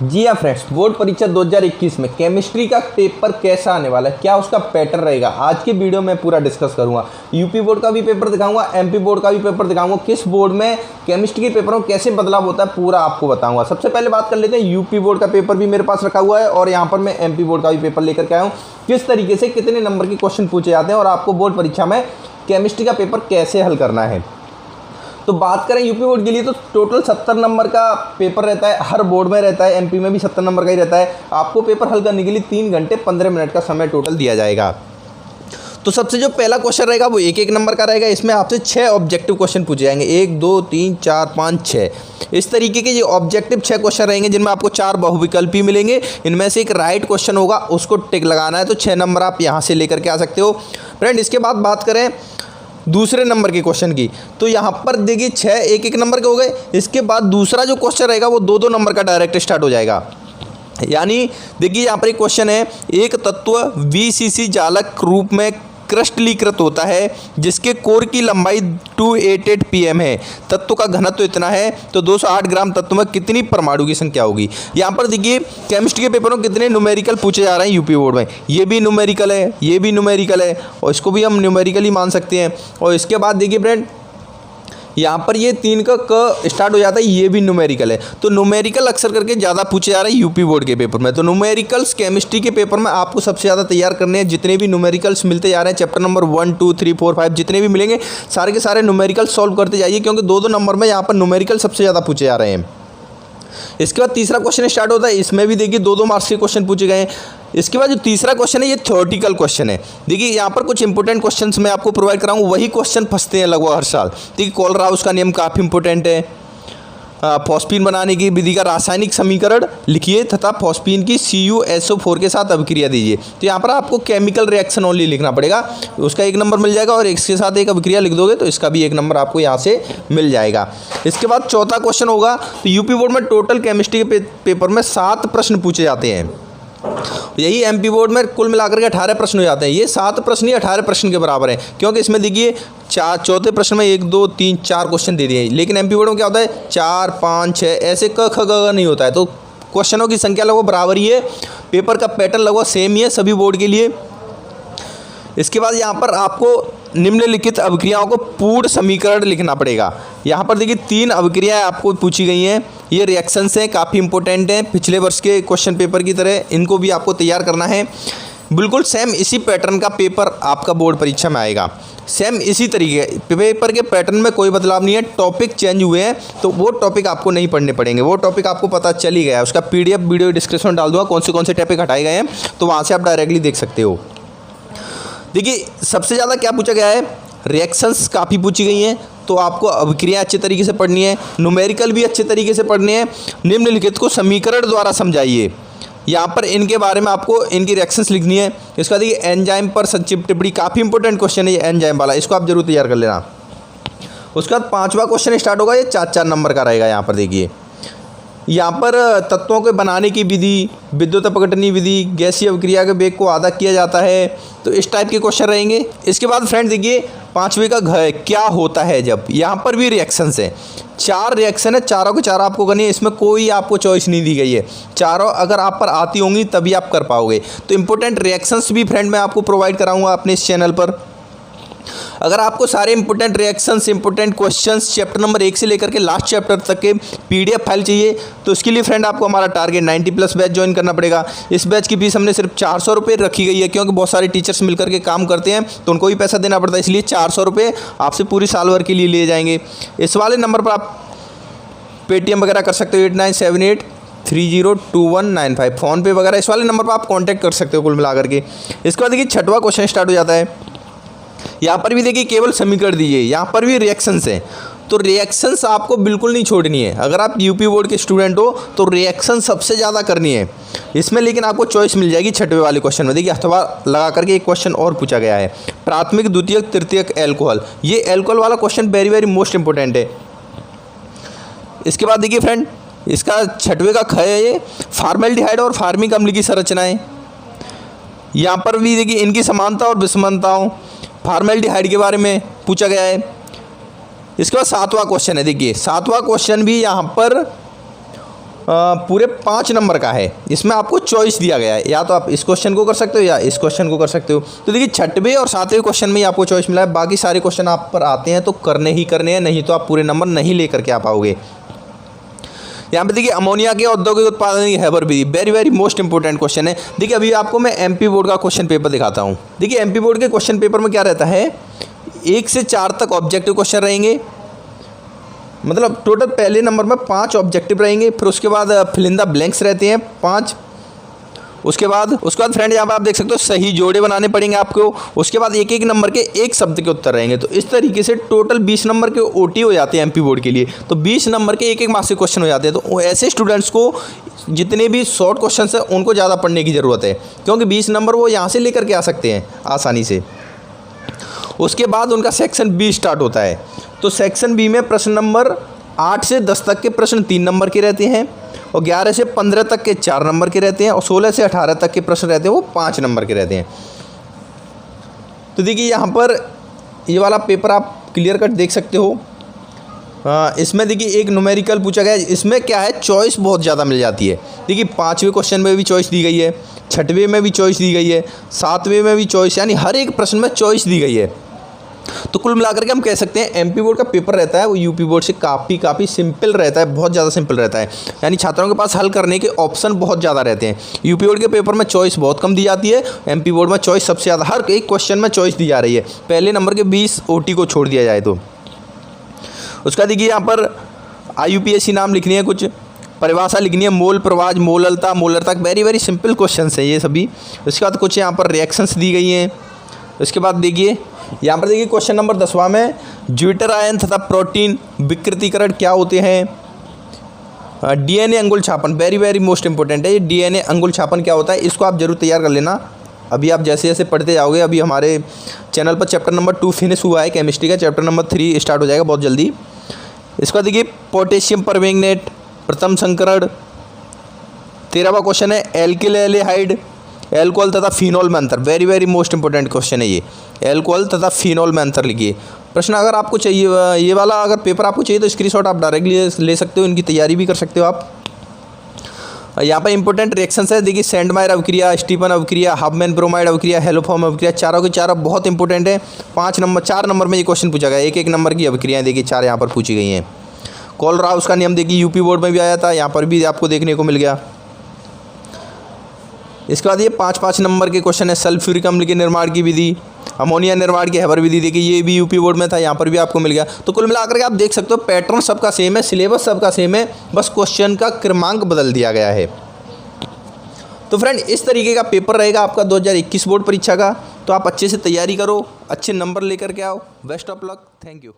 जी हाँ friends, board परीक्षा 2021 में केमिस्ट्री का पेपर कैसा आने वाला है, क्या उसका पैटर्न रहेगा, आज की वीडियो में पूरा डिस्कस करूंगा। यूपी बोर्ड का भी पेपर दिखाऊंगा, एमपी बोर्ड का भी पेपर दिखाऊंगा, किस बोर्ड में केमिस्ट्री के पेपरों में कैसे बदलाव होता है पूरा आपको बताऊंगा। सबसे पहले बात कर लेते हैं, यूपी बोर्ड का पेपर भी मेरे पास रखा हुआ है और यहाँ पर मैं एमपी बोर्ड का भी पेपर लेकर के आया हूँ। किस तरीके से कितने नंबर के क्वेश्चन पूछे जाते हैं और आपको बोर्ड परीक्षा में केमिस्ट्री का पेपर कैसे हल करना है। तो बात करें यूपी बोर्ड के लिए तो टोटल 70 नंबर का पेपर रहता है, हर बोर्ड में रहता है। एमपी में भी 70 नंबर का ही रहता है। आपको पेपर हल करने के लिए 3 घंटे 15 मिनट का समय टोटल दिया जाएगा। तो सबसे जो पहला क्वेश्चन रहेगा वो 1-1 नंबर का रहेगा। इसमें आपसे 6 ऑब्जेक्टिव क्वेश्चन पूछे जाएंगे, 1 2 3 4 5 6 इस तरीके के ये ऑब्जेक्टिव 6 क्वेश्चन रहेंगे, जिनमें आपको 4 बहुविकल्पी मिलेंगे। इनमें से एक राइट क्वेश्चन होगा, उसको टिक लगाना है। तो 6 नंबर आप यहाँ से लेकर के आ सकते हो फ्रेंड। इसके बाद बात करें दूसरे नंबर के क्वेश्चन की, तो यहाँ पर देखिए 6 1-1 नंबर के हो गए। इसके बाद दूसरा जो क्वेश्चन रहेगा वो 2-2 नंबर का डायरेक्ट स्टार्ट हो जाएगा। यानी देखिए यहाँ पर एक क्वेश्चन है, एक तत्व VCC जालक रूप में क्रिस्टलीकृत होता है जिसके कोर की लंबाई 288 pm है, तत्व का घनत्व इतना है, तो 208 ग्राम तत्व में कितनी परमाणु की संख्या होगी। यहाँ पर देखिए केमिस्ट्री के पेपरों में कितने न्यूमेरिकल पूछे जा रहे हैं यूपी बोर्ड में। ये भी न्यूमेरिकल है, ये भी न्यूमेरिकल है और इसको भी हम न्यूमेरिकल ही मान सकते हैं। और इसके बाद देखिए फ्रेंड यहाँ पर ये 3 का क स्टार्ट हो जाता है, ये भी न्यूमेरिकल है। तो न्यूमेरिकल अक्सर करके ज़्यादा पूछे जा रहे हैं यूपी बोर्ड के पेपर में। तो न्यूमेरिकल्स केमिस्ट्री के पेपर में आपको सबसे ज़्यादा तैयार करने हैं। जितने भी न्यूमेरिकल्स मिलते जा रहे हैं, चैप्टर नंबर 1 2 3 4 5 जितने भी मिलेंगे सारे के सारे न्यूमेरिकल सॉल्व करते जाइए, क्योंकि 2-2 नंबर में यहाँ पर न्यूमेरिकल सबसे ज़्यादा पूछे जा रहे हैं। इसके बाद तीसरा क्वेश्चन स्टार्ट होता है, इसमें भी देखिए 2-2 मार्क्स के क्वेश्चन पूछे गए हैं। इसके बाद जो तीसरा क्वेश्चन है ये थ्योरेटिकल क्वेश्चन है। देखिए यहाँ पर कुछ इंपॉर्टेंट क्वेश्चंस मैं आपको प्रोवाइड कराऊंगा, वही क्वेश्चन फंसते हैं लगभग हर साल। देखिए कोलराउस का नियम काफ़ी इंपॉर्टेंट है। फॉस्फीन बनाने की विधि का रासायनिक समीकरण लिखिए तथा फॉस्फीन की CuSO4 के साथ अभिक्रिया दीजिए। तो यहाँ पर आपको केमिकल रिएक्शन ओनली लिखना पड़ेगा, उसका 1 नंबर मिल जाएगा। और इसके साथ एक अभिक्रिया लिख दोगे तो इसका भी 1 नंबर आपको यहाँ से मिल जाएगा। इसके बाद चौथा क्वेश्चन होगा, तो यूपी बोर्ड में टोटल केमिस्ट्री के पेपर में 7 प्रश्न पूछे जाते हैं। यही एमपी बोर्ड में कुल मिलाकर के 18 प्रश्न हो जाते हैं। ये 7 प्रश्न ही 18 प्रश्न के बराबर है, क्योंकि इसमें देखिए चौथे प्रश्न में 1 2 3 4 क्वेश्चन दे दिए। लेकिन एमपी बोर्ड में क्या होता है, 4 5 6 ऐसे क ख ग नहीं होता है। तो क्वेश्चनों की संख्या लगभग बराबर ही है, पेपर का पैटर्न लगभग सेम ही है सभी बोर्ड के लिए। इसके बाद यहाँ पर आपको निम्नलिखित अभिक्रियाओं को पूर्ण समीकरण लिखना पड़ेगा। यहाँ पर देखिए 3 अभिक्रियाएं आपको पूछी गई हैं। ये रिएक्शंस हैं, काफ़ी इंपॉर्टेंट हैं, पिछले वर्ष के क्वेश्चन पेपर की तरह इनको भी आपको तैयार करना है। बिल्कुल सेम इसी पैटर्न का पेपर आपका बोर्ड परीक्षा में आएगा, सेम इसी तरीके। पेपर के पैटर्न में कोई बदलाव नहीं है, टॉपिक चेंज हुए हैं तो वो टॉपिक आपको नहीं पढ़ने पड़ेंगे, वो टॉपिक आपको पता चल ही गया है। उसका PDF वीडियो डिस्क्रिप्शन में डाल दूँगा, कौन से टॉपिक हटाए गए हैं, तो वहाँ से आप डायरेक्टली देख सकते हो। देखिए सबसे ज़्यादा क्या पूछा गया है, रिएक्शंस काफ़ी पूछी गई हैं, तो आपको अभिक्रिया अच्छे तरीके से पढ़नी है, न्यूमेरिकल भी अच्छे तरीके से पढ़नी है। निम्नलिखित को समीकरण द्वारा समझाइए। यहाँ पर इनके बारे में आपको इनकी रिएक्शंस लिखनी है। इसका देखिए एंजाइम पर संक्षिप्त टिप्पणी, काफ़ी इंपॉर्टेंट क्वेश्चन है ये एंजाइम वाला, इसको आप जरूर तैयार कर लेना। उसके बाद 5वां क्वेश्चन स्टार्ट होगा, ये 4-4 नंबर का रहेगा। यहाँ पर देखिए यहाँ पर तत्वों के बनाने की विधि, विद्युत अपघटनीय विधि, गैसीय अभिक्रिया के वेग को आधा किया जाता है, तो इस टाइप के क्वेश्चन रहेंगे। इसके बाद फ्रेंड देखिए 5वें का घ क्या होता है जब, यहाँ पर भी रिएक्शंस हैं। 4 रिएक्शन है, चारों के चारों आपको करनी है, इसमें कोई आपको चॉइस नहीं दी गई है। चारों अगर आप पर आती होंगी तभी आप कर पाओगे। तो इंपॉर्टेंट रिएक्शंस भी फ्रेंड मैं आपको प्रोवाइड कराऊंगा अपने इस चैनल पर। अगर आपको सारे important reactions, important questions chapter number 1 से लेकर के लास्ट चैप्टर तक के PDF फाइल चाहिए, तो इसके लिए फ्रेंड आपको हमारा टारगेट 90+ बैच ज्वाइन करना पड़ेगा। इस बैच की फीस हमने सिर्फ 400 रुपये रखी गई है, क्योंकि बहुत सारे टीचर्स मिलकर के काम करते हैं तो उनको भी पैसा देना पड़ता है, इसलिए 400 रुपये आपसे पूरी साल भर के लिए लिए जाएंगे। इस वाले नंबर पर आप पेटीएम वगैरह कर सकते हो, 8978302195, फ़ोनपे वगैरह इस वाले नंबर पर आप कॉन्टैक्ट कर सकते हो कुल मिलाकर के। इसके बाद देखिए 6वां क्वेश्चन स्टार्ट हो जाता है। यहाँ पर भी देखिए केवल समीकरण दीजिए, यहाँ पर भी रिएक्शंस हैं, तो रिएक्शंस आपको बिल्कुल नहीं छोड़नी है। अगर आप यूपी बोर्ड के स्टूडेंट हो तो रिएक्शन सबसे ज़्यादा करनी है इसमें, लेकिन आपको चॉइस मिल जाएगी 6वें वाले क्वेश्चन में। देखिए अथवा लगा करके एक क्वेश्चन और पूछा गया है, प्राथमिक द्वितीयक तृतीयक एल्कोहल। ये एल्कोहल वाला क्वेश्चन वेरी मोस्ट इंपॉर्टेंट है। इसके बाद देखिए फ्रेंड इसका 6वें का ख है, ये फॉर्मेल्डिहाइड और फार्मिक अम्ल की संरचनाएँ। यहाँ पर भी देखिए इनकी समानता और विषमताओं, फॉर्मेल्डिहाइड के बारे में पूछा गया है। इसके बाद 7वां क्वेश्चन है, देखिए 7वां क्वेश्चन भी यहाँ पर पूरे 5 नंबर का है। इसमें आपको चॉइस दिया गया है, या तो आप इस क्वेश्चन को कर सकते हो या इस क्वेश्चन को कर सकते हो। तो देखिए 6वें और 7वें क्वेश्चन में ही आपको चॉइस मिला है। बाकी सारे क्वेश्चन आप पर आते हैं तो करने ही करने हैं, नहीं तो आप पूरे नंबर नहीं लेकर के आ पाओगे। यहाँ पे देखिए अमोनिया के औद्योगिक उत्पादन की हैबर विधि, very very most important question है। देखिए अभी आपको मैं एमपी बोर्ड का क्वेश्चन पेपर दिखाता हूँ। देखिए एमपी बोर्ड के क्वेश्चन पेपर में क्या रहता है, 1 से 4 तक ऑब्जेक्टिव क्वेश्चन रहेंगे, मतलब टोटल पहले नंबर में 5 ऑब्जेक्टिव रहेंगे। फिर उसके बाद फिल इन द ब्लैंक्स रहते हैं 5। उसके बाद फ्रेंड यहाँ पर आप देख सकते हो सही जोड़े बनाने पड़ेंगे आपको। उसके बाद एक एक नंबर के एक शब्द के उत्तर रहेंगे। तो इस तरीके से टोटल 20 नंबर के ओटी हो जाते हैं एमपी बोर्ड के लिए। तो 20 नंबर के एक एक मार्क्स के क्वेश्चन हो जाते हैं। तो ऐसे स्टूडेंट्स को जितने भी शॉर्ट क्वेश्चन है उनको ज़्यादा पढ़ने की ज़रूरत है, क्योंकि 20 नंबर वो यहाँ से लेकर के आ सकते हैं आसानी से। उसके बाद उनका सेक्शन बी स्टार्ट होता है। तो सेक्शन बी में प्रश्न नंबर 8 से 10 तक के प्रश्न 3 नंबर के रहते हैं, और 11 से 15 तक के 4 नंबर के रहते हैं, और 16 से 18 तक के प्रश्न रहते हैं वो 5 नंबर के रहते हैं। तो देखिए यहाँ पर ये वाला पेपर आप क्लियर कट देख सकते हो। इसमें देखिए एक न्यूमेरिकल पूछा गया है। इसमें क्या है, चॉइस बहुत ज़्यादा मिल जाती है। देखिए 5वें क्वेश्चन में भी चॉइस दी गई है, 6वें में भी चॉइस दी गई है, 7वें में भी चॉइस, यानी हर एक प्रश्न में चॉइस दी गई है। तो कुल मिलाकर के हम कह सकते हैं एमपी बोर्ड का पेपर रहता है वो यूपी बोर्ड से काफ़ी सिंपल रहता है, बहुत ज़्यादा सिंपल रहता है। यानी छात्रों के पास हल करने के ऑप्शन बहुत ज़्यादा रहते हैं। यूपी बोर्ड के पेपर में चॉइस बहुत कम दी जाती है, एमपी बोर्ड में चॉइस सबसे ज़्यादा, हर एक क्वेश्चन में चॉइस दी जा रही है। पहले नंबर के 20 ओटी को छोड़ दिया जाए तो। उसका देखिए यहाँ पर IUPAC नाम लिखनी है, कुछ परिभाषा लिखनी है, मोल प्रवाज, मोललता, मोलरता, वेरी वेरी सिंपल क्वेश्चन है ये सभी। उसके बाद कुछ यहाँ पर रिएक्शंस दी गई हैं। उसके बाद देखिए यहाँ पर देखिए क्वेश्चन नंबर 10वां में ज्विटर आयन तथा प्रोटीन विकृतीकरण क्या होते हैं। DNA अंगुल छापन, वेरी वेरी मोस्ट इंपॉर्टेंट है ये। DNA अंगुल छापन क्या होता है, इसको आप जरूर तैयार कर लेना। अभी आप जैसे जैसे पढ़ते जाओगे, अभी हमारे चैनल पर चैप्टर नंबर 2 फिनिश हुआ है केमिस्ट्री का, चैप्टर नंबर 3 स्टार्ट हो जाएगा बहुत जल्दी। इसका देखिए पोटेशियम परमैंगनेट प्रथम संकरण। 13वां क्वेश्चन है एल्किल एल्डिहाइड, एल्कोहल तथा फिनॉल में अंतर, very very most important question है ये। एल्कोहल तथा फिनॉल में अंतर लिखिए। प्रश्न अगर आपको चाहिए, ये वाला अगर पेपर आपको चाहिए तो स्क्रीनशॉट आप डायरेक्टली ले सकते हो, इनकी तैयारी भी कर सकते हो आप। यहाँ पर इंपॉर्टेंट रिएक्शंस है, देखिए सेंडमायर अवक्रिया, स्टीफन अवक्रिया, हाफमैन ब्रोमाइड अवक्रिया, हेलोफॉर्म अवक्रिया, चारों के चारों बहुत इंपॉर्टेंट है। 4 नंबर में ये क्वेश्चन पूछा गया, एक एक नंबर की अवक्रियाएँ देखिए 4 यहाँ पर पूछी गई हैं। कोलराउस का नियम देखिए यूपी बोर्ड में भी आया था, यहाँ पर भी आपको देखने को मिल गया। इसके बाद ये 5 नंबर के क्वेश्चन है, सल्फ्यूरिक अम्ल के निर्माण की विधि, अमोनिया निर्माण की हैबर विधि, देखिए ये भी यूपी बोर्ड में था, यहाँ पर भी आपको मिल गया। तो कुल मिलाकर के आप देख सकते हो पैटर्न सबका सेम है, सिलेबस सबका सेम है, बस क्वेश्चन का क्रमांक बदल दिया गया है। तो फ्रेंड इस तरीके का पेपर रहेगा आपका 2021 बोर्ड परीक्षा का। तो आप अच्छे से तैयारी करो, अच्छे नंबर लेकर के आओ। Best of luck, thank you.